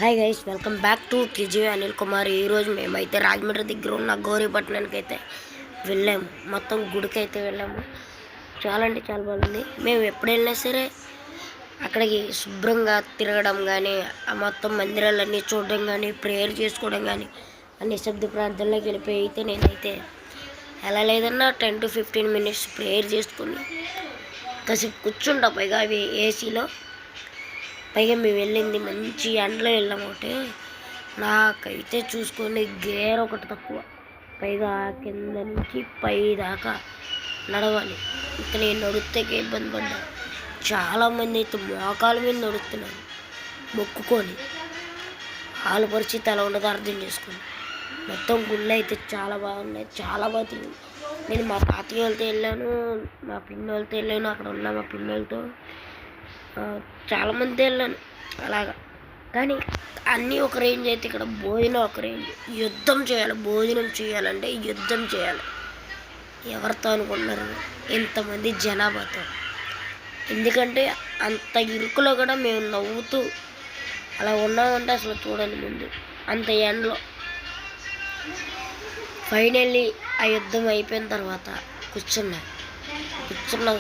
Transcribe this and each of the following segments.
Hi guys, welcome back to కిజీ అనిల్ కుమార్. ఈరోజు మేమైతే రాజమండ్రి దగ్గర ఉన్న గౌరీపట్నానికి అయితే వెళ్ళాము. మొత్తం గుడికి అయితే వెళ్ళాము. చాలా అంటే చాలా బాగుంది. మేము ఎప్పుడు వెళ్ళినా సరే అక్కడికి శుభ్రంగా తిరగడం కానీ, ఆ మొత్తం మందిరాలన్నీ చూడడం కానీ, ప్రేయర్ చేసుకోవడం కానీ, అన్ని శబ్ద ప్రార్థనలోకి వెళ్ళిపోయి అయితే నేనైతే ఎలా లేదన్నా 10 to 15 minutes ప్రేయర్ చేసుకుని కాసేపు కూర్చుంటా. పైగా అవి ఏసీలో, పైగా మేము వెళ్ళింది మంచి ఎండలో వెళ్ళాము. ఒకటి నాకైతే చూసుకొని గేర్ ఒకటి తక్కువ, పైగా కింద నుంచి పై దాకా నడవాలి. ఇంకా నేను నడుస్తేకే ఇబ్బంది పడ్డా. చాలామంది అయితే మోకాల మీద నడుస్తున్నారు మొక్కుకొని. వాళ్ళ పరిస్థితి ఎలా ఉండదో అర్థం చేసుకుని. మొత్తం గుళ్ళు అయితే చాలా బాగున్నాయి, చాలా బాగా తిరిగి. నేను మా తాతయ్య వాళ్ళతో వెళ్ళాను, మా పిన్ని వాళ్ళతో వెళ్ళాను. అక్కడ ఉన్న మా పిల్లలతో చాలామంది వెళ్ళాను అలాగా. కానీ అన్నీ ఒక రేంజ్ అయితే ఇక్కడ భోజనం ఒక రేంజ్. యుద్ధం చేయాలి, భోజనం చేయాలంటే యుద్ధం చేయాలి. ఎవరితో అనుకున్నారు? ఎంతమంది జనాభాతో. ఎందుకంటే అంత ఇరుకులో కూడా మేము నవ్వుతూ అలా ఉన్నామంటే అసలు చూడండి. ముందు అంత ఎండలో ఫైనల్లీ ఆ యుద్ధం అయిపోయిన తర్వాత కూర్చున్నాక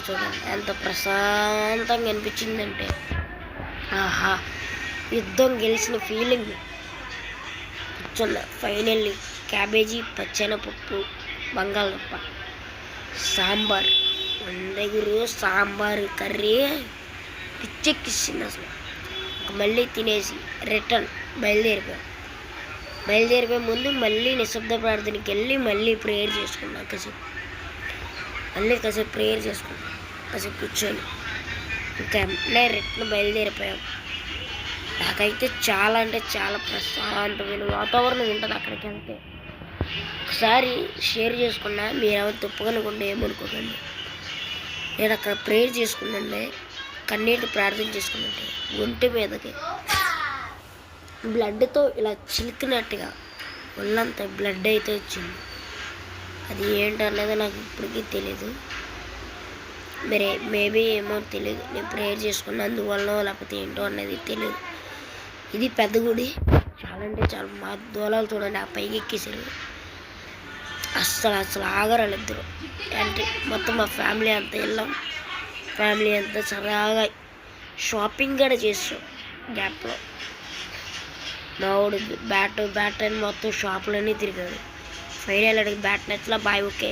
చూడండి ఎంత ప్రశాంతంగా అనిపించిందంటే, ఆహా, యుద్ధం గెలిచిన ఫీలింగ్. కూర్చున్నా. ఫైనల్లీ క్యాబేజీ, పచ్చెనపప్పు, బంగాళదుంప, సాంబార్, వందగురు సాంబార్ కర్రీ పిచ్చెక్కిచ్చింది అసలు. మళ్ళీ తినేసి రిటర్న్ బయలుదేరిపోయి ముందు మళ్ళీ నిశ్శబ్ద ప్రార్థనకి వెళ్ళి మళ్ళీ ప్రేయర్ చేసుకున్నాం. కాసేపు ప్రేయర్ చేసుకున్నాం, కాసేపు కూర్చొని ఇంకా రిటర్న్ బయలుదేరిపోయాం. నాకైతే చాలా అంటే చాలా ప్రశాంతమైన వాతావరణం ఉంటుంది అక్కడికి వెళ్తే. ఒకసారి షేర్ చేసుకున్నా, మీరేమో తప్పుకనుకోండి, ఏమనుకోకండి. నేను అక్కడ ప్రేయర్ చేసుకున్నాండి, కన్నీటి ప్రార్థన చేసుకున్నట్టే ఒంటి మీదకి బ్లడ్తో ఇలా చిలికినట్టుగా ఒళ్ళంతా బ్లడ్ అయితే వచ్చింది. అది ఏంటన్నది నాకు ఇప్పటికీ తెలీదు. మేబీ ఏమో తెలియదు. నేను ప్రేయర్ చేసుకున్న అందువల్ల లేకపోతే ఏంటో అనేది తెలియదు. ఇది పెద్ద గుడి, చాలా అంటే చాలా. మా దూలాలు చూడండి, ఆ పైకి ఎక్కేసారు. అస్సలు ఆగరాలు ఇద్దరు. అంటే మొత్తం మా ఫ్యామిలీ అంతా వెళ్ళాం. ఫ్యామిలీ అంతా సరదాగా షాపింగ్ కూడా చేసాం గ్యాప్లో. మా వాడు బ్యాట్ అని మొత్తం షాపులన్నీ తిరిగాడు. ఫైనల్ అడిగి బ్యాట్ నచ్చలా, బాయ్ ఓకే